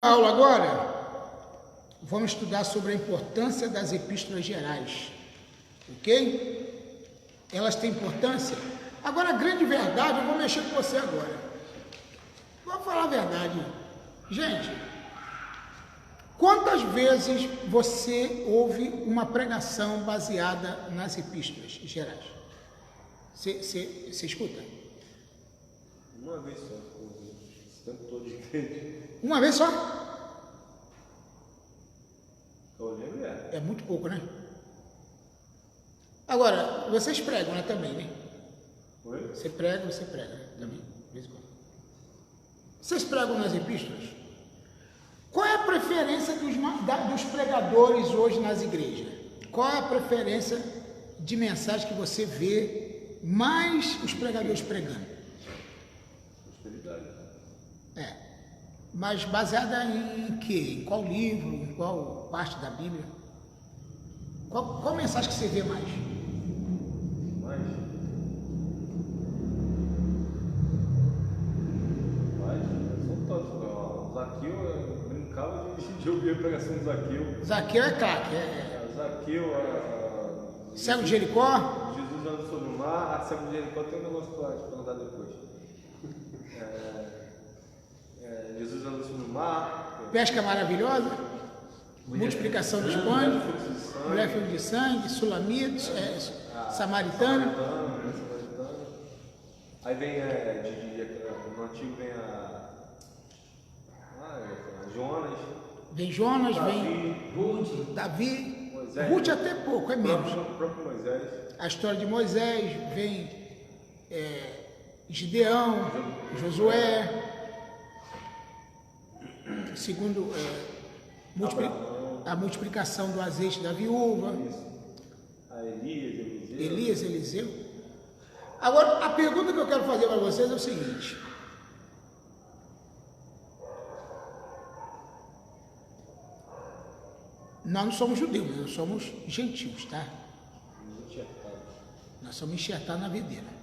Aula agora, vamos estudar sobre a importância das epístolas gerais, ok? Elas têm importância. Agora, a grande verdade, eu vou mexer com você agora. Vou falar a verdade. Gente, quantas vezes você ouve uma pregação baseada nas epístolas gerais? Você escuta? Uma vez só, esse tempo todo de frente. Uma vez só? Eu lembro, É muito pouco, né? Agora, vocês pregam, né, também, né? Oi? Você prega, né, também, de vez em quando. Vocês pregam nas epístolas? Qual é a preferência dos pregadores hoje nas igrejas? Qual é a preferência de mensagem que você vê mais os pregadores pregando? Prosperidade. Mas baseada em quê? Em qual livro? Em qual parte da Bíblia? Qual mensagem que você vê mais? Mas são tantos. O Zaqueu, eu brincava de ouvir a pregação do Zaqueu. Zaqueu é craque. Zaqueu, Cego de Jericó? Jesus anda sobre o mar. Cego de Jericó tem um negócio para te perguntar depois. Jesus anda sobre o mar. Pesca maravilhosa? Multiplicação dos pães? Mulher filho de sangue? Sulamitos? Samaritana? Aí vem, no antigo vem Jonas. Vem Jonas, Davi, vem Davi. Moisés. Ruth até pouco, é menos. O próprio Moisés. A história de Moisés, vem Gideão, Josué, segundo a multiplicação do azeite da viúva, A Elias, Elias, Eliseu. Agora, a pergunta que eu quero fazer para vocês é o seguinte: nós não somos judeus, nós somos gentios, tá? Nós somos enxertados na videira.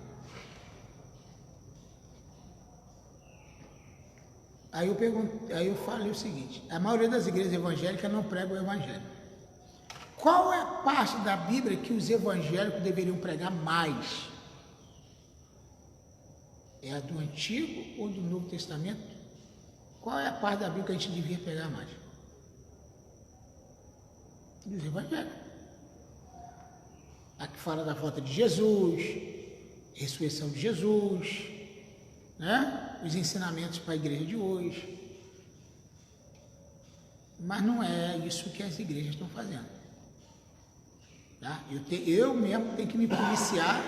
Aí eu falei o seguinte: a maioria das igrejas evangélicas não prega o evangelho. Qual é a parte da Bíblia que os evangélicos deveriam pregar mais? É a do Antigo ou do Novo Testamento? Qual é a parte da Bíblia que a gente devia pregar mais? Dos evangélicos. A que fala da volta de Jesus, ressurreição de Jesus, né? Os ensinamentos para a igreja de hoje. Mas não é isso que as igrejas estão fazendo. Tá? Eu mesmo tenho que me policiar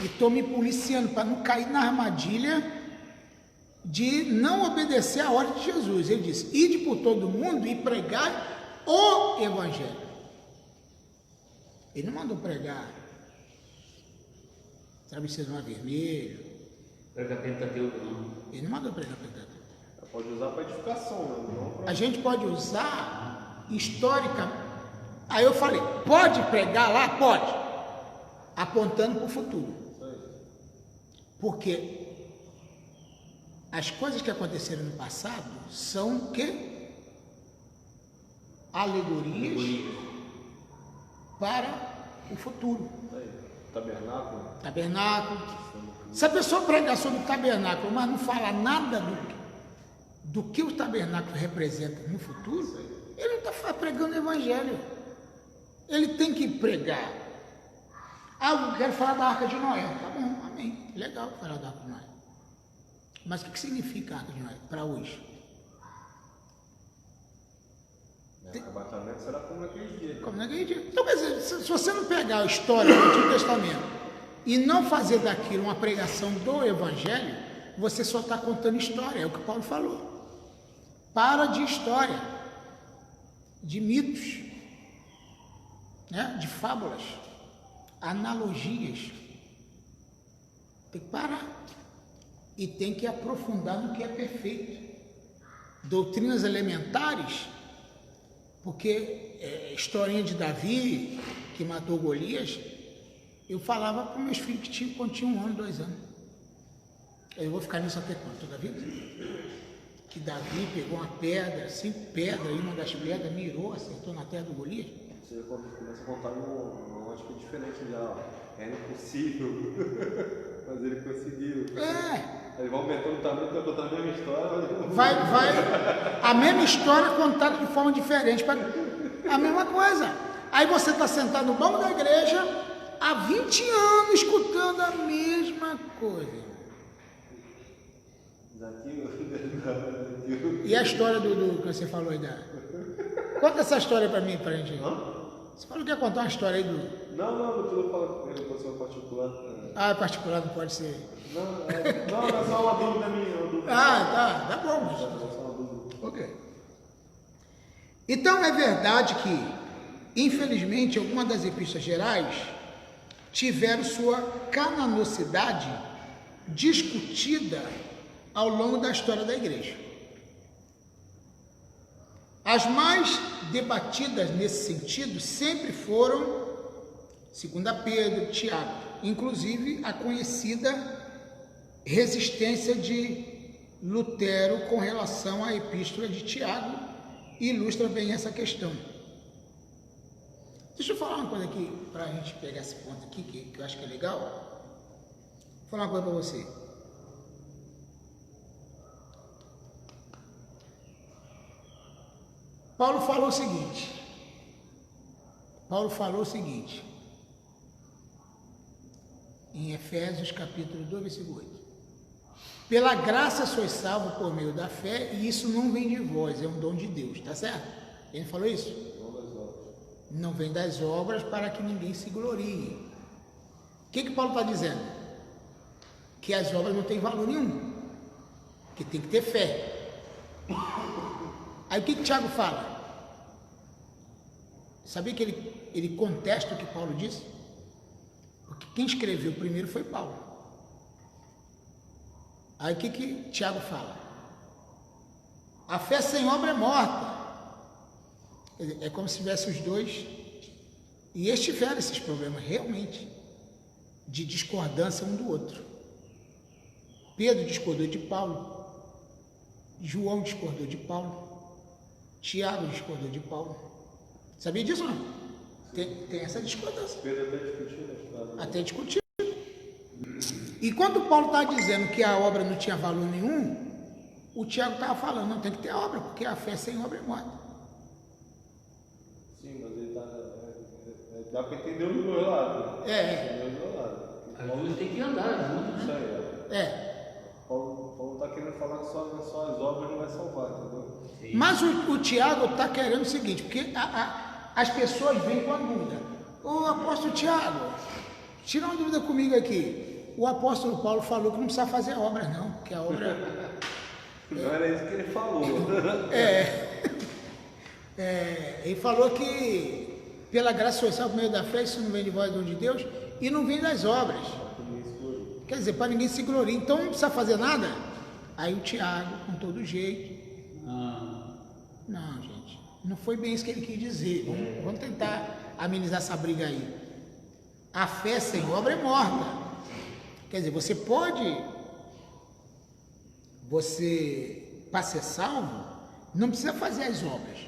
e estou me policiando para não cair na armadilha de não obedecer a ordem de Jesus. Ele disse: ide por todo mundo e pregar o evangelho. Ele não mandou pregar travesseiro vermelho. Pregar Pentateuco, não. Ele não mandou pregar Pentateuco. pode usar para edificação, né? Não pra... A gente pode usar histórica. Aí eu falei: pode pregar lá? Pode. Apontando para o futuro. Porque as coisas que aconteceram no passado são o quê? Alegorias para o futuro. Tabernáculo. Se a pessoa pregar sobre o tabernáculo, mas não fala nada do que o tabernáculo representa no futuro, ele não está pregando o evangelho. Ele tem que pregar. Eu quero falar da Arca de Noé. Tá bom, amém. Legal falar da Arca de Noé. Mas o que significa a Arca de Noé para hoje? O arrebatamento será como naquele dia. Como naquele dia. Então, quer dizer, se você não pegar a história do Antigo Testamento e não fazer daquilo uma pregação do Evangelho, você só está contando história. É o que Paulo falou. Para de história, de mitos, né? De fábulas, analogias. Tem que parar. E tem que aprofundar no que é perfeito. Doutrinas elementares, porque historinha de Davi, que matou Golias, eu falava para meus filhos quando tinham 1 ano, 2 anos. Eu vou ficar nisso até quando? Toda a vida? que Davi pegou uma pedra, 5 pedras, e uma das pedras mirou, acertou na terra do Golias? Você começa a contar uma ótica diferente já. Era impossível, mas ele conseguiu. Aí vai aumentando o tamanho, vai contar a mesma história. Vai, a mesma história contada de forma diferente, a mesma coisa. Aí você está sentado no banco da igreja há 20 anos escutando a mesma coisa. E a história do que você falou aí Conta essa história pra mim, pra gente. Você falou que ia contar uma história aí do... Não, depois eu falo com ele, pode ser particular. Ah, particular não pode ser. Não, é só uma dúvida minha. Tá bom. É só uma dúvida. Ok. Então é verdade que, infelizmente, algumas das epístolas gerais tiveram sua canonicidade discutida ao longo da história da igreja. As mais debatidas nesse sentido sempre foram 2 Pedro, Tiago, inclusive a conhecida resistência de Lutero com relação à epístola de Tiago ilustra bem essa questão. Deixa eu falar uma coisa aqui, para a gente pegar esse ponto aqui, que eu acho que é legal. Vou falar uma coisa para você. Paulo falou o seguinte, em Efésios capítulo 2, versículo 8. Pela graça sois salvos por meio da fé, e isso não vem de vós, é um dom de Deus, tá certo? Ele falou isso? Não vem das obras para que ninguém se glorie. O que Paulo está dizendo? Que as obras não têm valor nenhum, que tem que ter fé. Aí o que Tiago fala? Sabia que ele contesta o que Paulo disse? Porque quem escreveu primeiro foi Paulo. Aí o que Tiago fala? A fé sem obra é morta. Quer dizer, é como se tivesse os dois. E eles tiveram esses problemas realmente de discordância um do outro. Pedro discordou de Paulo. João discordou de Paulo. Tiago discordou de Paulo. Sabia disso ou não? Tem essa discordância. Pedro até discutiu, né? Até discutiu. E quando Paulo está dizendo que a obra não tinha valor nenhum, o Tiago estava falando, não tem que ter obra, porque a fé sem obra é morta. Sim, mas ele dá para entender os dois lados. As duas tem que andar junto, Isso né? aí, Paulo está querendo falar que só as obras não vai salvar, entendeu? Sim. Mas o Tiago está querendo o seguinte, porque as pessoas vêm com a dúvida. Ô apóstolo Tiago, tira uma dúvida comigo aqui. O apóstolo Paulo falou que não precisa fazer obra não, porque a obra... Não era isso que ele falou. Ele falou que pela graça social por meio da fé, isso não vem de vós, dom de Deus, e não vem das obras. Quer dizer, para ninguém se gloriar. Então não precisa fazer nada. Aí o Tiago, com todo jeito, não, gente, não foi bem isso que ele quis dizer. Vamos tentar amenizar essa briga aí. A fé sem obra é morta. Quer dizer, para ser salvo, não precisa fazer as obras,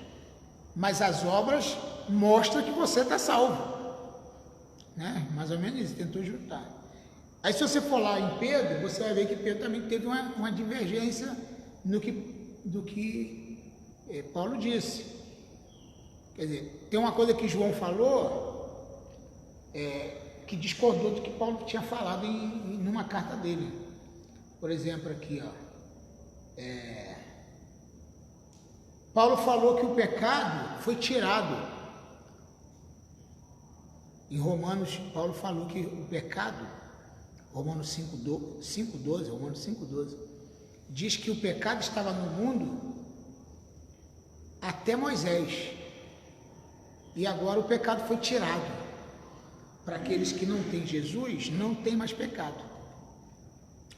mas as obras mostram que você está salvo, né? Mais ou menos isso, tentou juntar. Aí se você for lá em Pedro, você vai ver que Pedro também teve uma divergência do que Paulo disse. Quer dizer, tem uma coisa que João falou, que discordou do que Paulo tinha falado numa carta dele. Por exemplo, aqui, Paulo falou que o pecado foi tirado. Em Romanos, Paulo falou que o pecado, Romanos 5,12, diz que o pecado estava no mundo até Moisés. E agora o pecado foi tirado. Para aqueles que não têm Jesus, não tem mais pecado.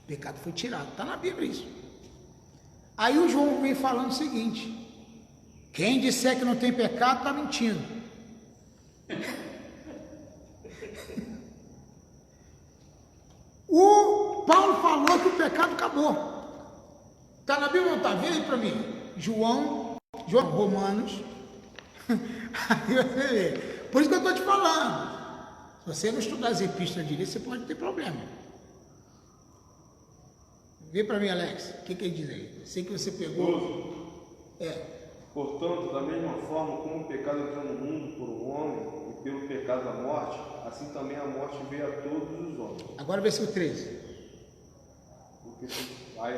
O pecado foi tirado. Está na Bíblia isso. Aí o João vem falando o seguinte: quem disser que não tem pecado está mentindo. O Paulo falou que o pecado acabou. Está na Bíblia ou não está? Vê aí para mim. João, Romanos. Aí você vê. Por isso que eu estou te falando. Se você não estudar as epístolas direito, você pode ter problema. Vê para mim, Alex, o que ele diz aí? Sei que você pegou. Portanto, da mesma forma como o pecado entrou no mundo por um homem, e pelo pecado a morte, assim também a morte veio a todos os homens. Agora versículo 13. Porque, aí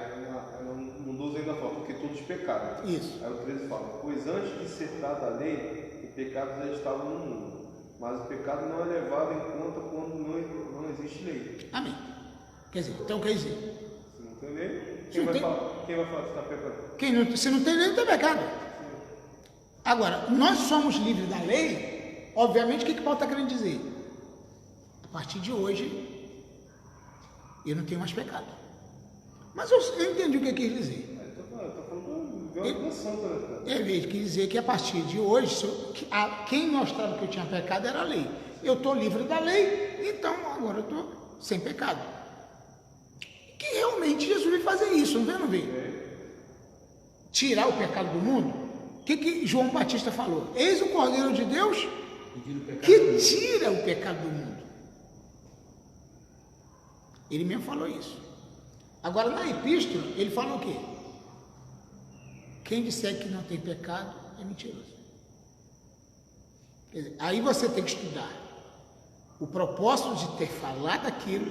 no 12 ainda fala, porque todos pecaram. Isso. Aí o 13 fala, pois antes de ser dada a lei, o pecado já estava no mundo. Mas o pecado não é levado em conta quando não existe lei. Amém. Quer dizer, então quer dizer. Se não tem lei, quem vai falar que está pecando? Se não tem lei, não tem pecado. Agora, nós somos livres da lei, obviamente, o que Paulo está querendo dizer? A partir de hoje, eu não tenho mais pecado. Mas eu entendi o que ele quis dizer. Estou falando de uma santa, né? Ele quis dizer que a partir de hoje, quem mostrava que eu tinha pecado era a lei. Eu estou livre da lei, então agora eu estou sem pecado. Que realmente Jesus veio fazer isso, não veio? Tirar o pecado do mundo. O que João Batista falou? Eis o Cordeiro de Deus que tira o pecado do mundo. Ele mesmo falou isso. Agora, na epístola, ele fala o quê? Quem disser que não tem pecado é mentiroso. Quer dizer, aí você tem que estudar o propósito de ter falado aquilo,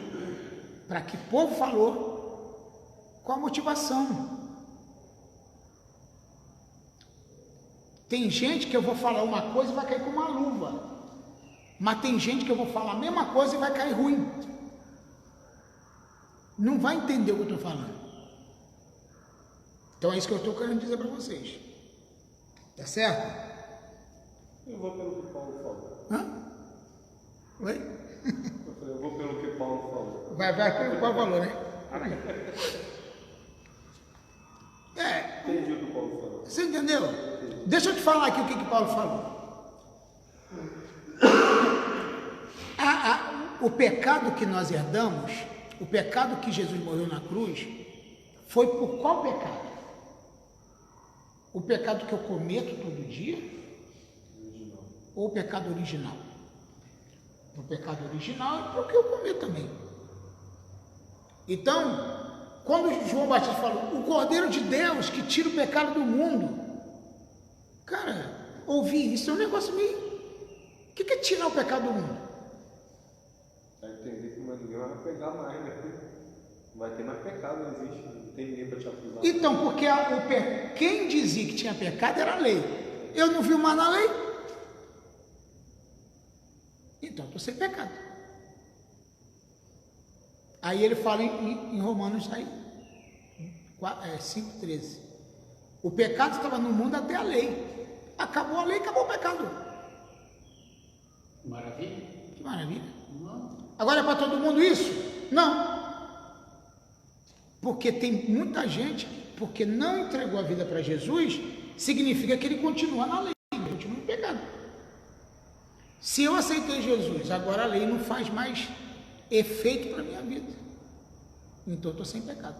para que o povo falou, qual a motivação. Tem gente que eu vou falar uma coisa e vai cair com uma luva. Mas tem gente que eu vou falar a mesma coisa e vai cair ruim. Não vai entender o que eu estou falando. Então é isso que eu estou querendo dizer para vocês. Tá certo? Eu vou pelo que Paulo falou. Hã? Oi? Eu vou pelo que Paulo falou. Vai pelo que Paulo falou, né? Entendi o que o Paulo falou. Você entendeu? Deixa eu te falar aqui o que Paulo falou. O pecado que nós herdamos, o pecado que Jesus morreu na cruz, foi por qual pecado? O pecado que eu cometo todo dia? Ou o pecado original? O pecado original é porque eu cometo também. Então, quando João Batista falou, o Cordeiro de Deus que tira o pecado do mundo, cara, ouvir isso é um negócio meio... O que é tirar o pecado do mundo? Vai entender que ninguém vai pegar mais, né? Vai ter mais pecado, não existe, não tem ninguém para te acusar. Então, porque quem dizia que tinha pecado era a lei. Eu não vi mais na lei. Então, estou sem pecado. Aí ele fala em Romanos aí, 5,13. O pecado estava no mundo até a lei. Acabou a lei, acabou o pecado. Maravilha. Que maravilha. Não. Agora é para todo mundo isso? Não. Porque tem muita gente, porque não entregou a vida para Jesus, significa que ele continua na lei, ele continua em pecado. Se eu aceitei Jesus, agora a lei não faz mais efeito para a minha vida. Então eu estou sem pecado.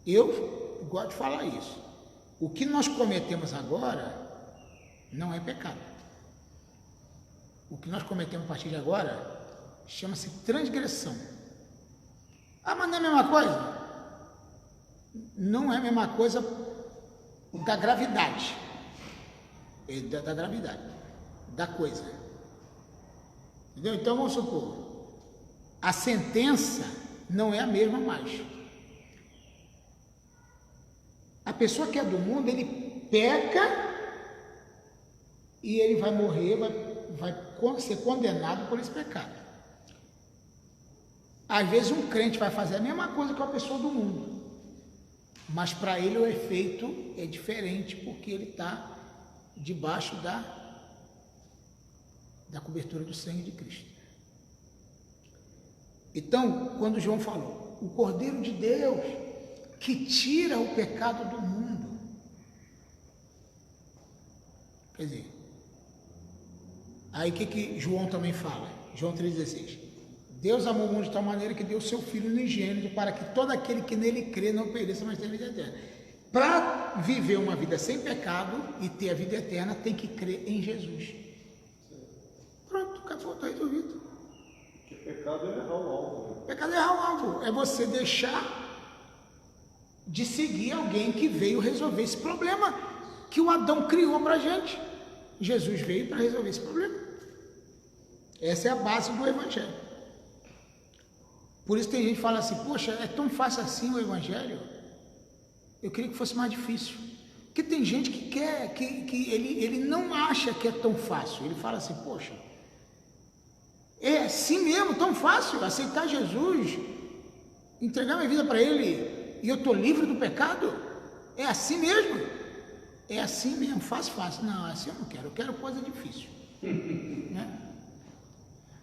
Eu gosto de falar isso. O que nós cometemos agora não é pecado. O que nós cometemos a partir de agora chama-se transgressão. Ah, mas não é a mesma coisa? Não é a mesma coisa da gravidade. É da gravidade. Da coisa. Entendeu? Então vamos supor, a sentença não é a mesma mais. A pessoa que é do mundo, ele peca e ele vai morrer, vai ser condenado por esse pecado. Às vezes um crente vai fazer a mesma coisa que uma pessoa do mundo, mas para ele o efeito é diferente, porque ele está debaixo da cobertura do sangue de Cristo. Então, quando João falou, o Cordeiro de Deus que tira o pecado do mundo, quer dizer, aí o que João também fala? João 3,16. Deus amou o mundo de tal maneira que deu o seu Filho unigênito para que todo aquele que nele crê não pereça, mas tenha vida eterna. Para viver uma vida sem pecado e ter a vida eterna, tem que crer em Jesus. Pronto, acabou, está resolvido. Porque pecado é errar o alvo. Pecado é errar o alvo, é você deixar de seguir alguém que veio resolver esse problema que o Adão criou para a gente. Jesus veio para resolver esse problema. Essa é a base do Evangelho. Por isso tem gente que fala assim, poxa, é tão fácil assim o Evangelho? Eu queria que fosse mais difícil. Porque tem gente que quer, que ele não acha que é tão fácil. Ele fala assim, poxa, é assim mesmo, tão fácil aceitar Jesus, entregar minha vida para Ele e eu estou livre do pecado? É assim mesmo? É assim mesmo, fácil. Não, assim eu não quero, eu quero coisa difícil. Né?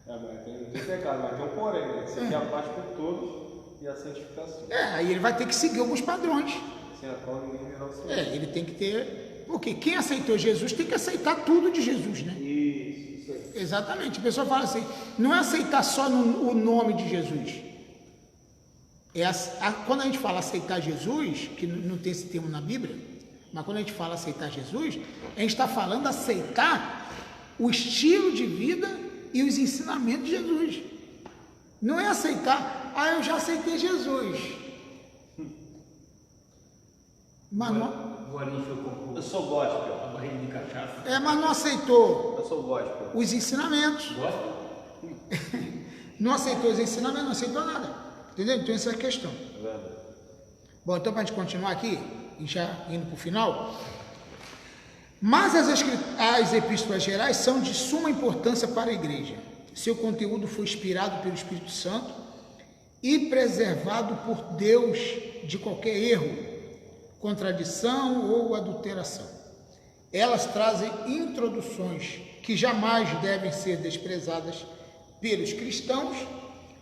Mas tem pecado, mas tem um porém, né? Você quer a paz por todos e a santificação. Aí ele vai ter que seguir alguns padrões. Sem a qual ninguém verá o Senhor. Ele tem que ter... Porque quem aceitou Jesus tem que aceitar tudo de Jesus, né? Isso aí. Exatamente. A pessoa fala assim, não é aceitar só o nome de Jesus. Quando a gente fala aceitar Jesus, que não tem esse termo na Bíblia, mas quando a gente fala aceitar Jesus, a gente está falando aceitar o estilo de vida e os ensinamentos de Jesus. Não é aceitar, eu já aceitei Jesus. Mas não, Agora encheu com Eu sou gospel. a barriga de cachaça. mas não aceitou Eu sou gospel. os ensinamentos. Gosta? Não aceitou os ensinamentos, não aceitou nada. Entendeu? Então essa é a questão. É verdade. Bom, então para a gente continuar aqui, e já indo para o final. Mas as epístolas gerais são de suma importância para a igreja. Seu conteúdo foi inspirado pelo Espírito Santo e preservado por Deus de qualquer erro, contradição ou adulteração. Elas trazem introduções que jamais devem ser desprezadas pelos cristãos.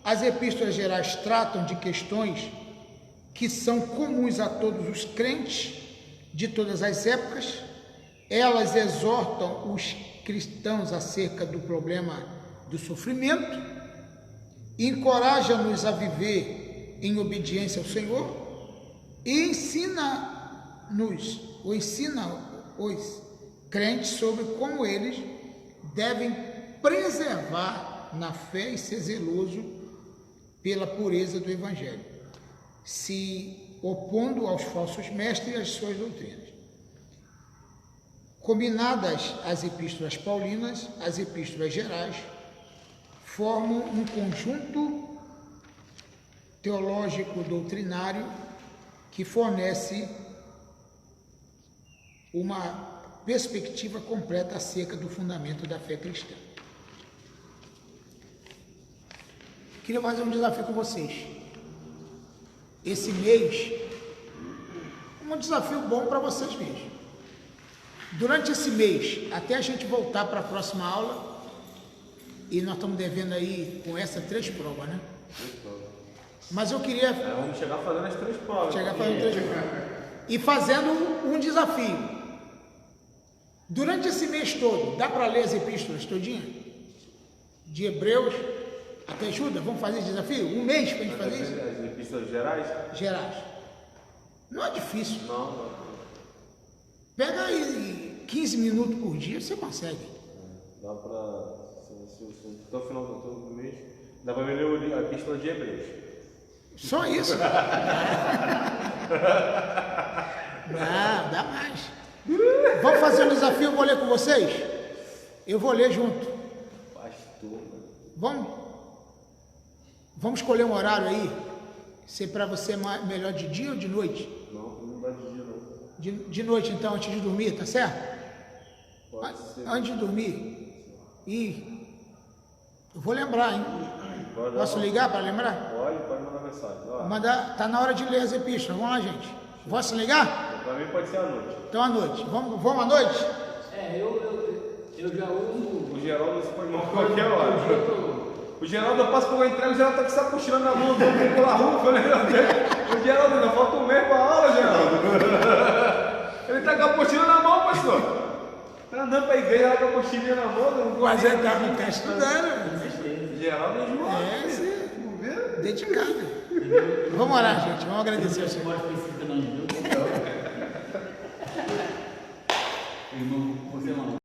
As epístolas gerais tratam de questões que são comuns a todos os crentes de todas as épocas. Elas exortam os cristãos acerca do problema do sofrimento, encorajam-nos a viver em obediência ao Senhor e ensina os crentes sobre como eles devem preservar na fé e ser zeloso pela pureza do Evangelho, se opondo aos falsos mestres e às suas doutrinas. Combinadas as epístolas paulinas, as epístolas gerais formam um conjunto teológico doutrinário que fornece uma perspectiva completa acerca do fundamento da fé cristã. Queria fazer um desafio com vocês. Esse mês, um desafio bom para vocês mesmos. Durante esse mês, até a gente voltar para a próxima aula, e nós estamos devendo aí com essa 3 provas, né? Mas eu queria Vamos chegar fazendo as 3 provas. chegar fazendo 3 provas. E fazendo um desafio. Durante esse mês todo, dá para ler as epístolas todinha? De Hebreus até Judas? Vamos fazer esse desafio? Um mês para a gente fazer isso? As epístolas gerais? Gerais. Não é difícil. Não. Pega aí 15 minutos por dia, você consegue. Dá pra. Até o final do mês, dá pra ler a epístola de Hebreus. Só isso. Não, dá mais. Vamos fazer um desafio, eu vou ler com vocês? Eu vou ler junto. Pastor, Vamos escolher um horário aí? Se para você é melhor de dia ou de noite? não dá de dia não. De noite então, antes de dormir, tá certo? Pode ser. Antes de dormir. Eu vou lembrar, hein? Posso ligar para lembrar? Pode mandar mensagem. Ó, Tá na hora de ler as epístolas. Vamos lá, gente. Posso ligar? pra mim pode ser à noite. Então à noite. Vamos à noite? Eu já uso. O Geraldo você pode mandar qualquer hora. O Geraldo, eu passo por uma entrega, o Geraldo tá com essa mochila na mão, vamos vir pela rua, eu falei, o Geraldo, ainda falta um mês pra aula, Geraldo. Ele tá com a mochila na mão, pastor. Tá andando pra igreja, lá com a mochilinha na mão. Mas ele tá estudando. Geraldo é João. Sim. Dedicado. Vamos orar, gente. Vamos agradecer ao Senhor. Mora específica não de Deus. Irmão, você é maluco.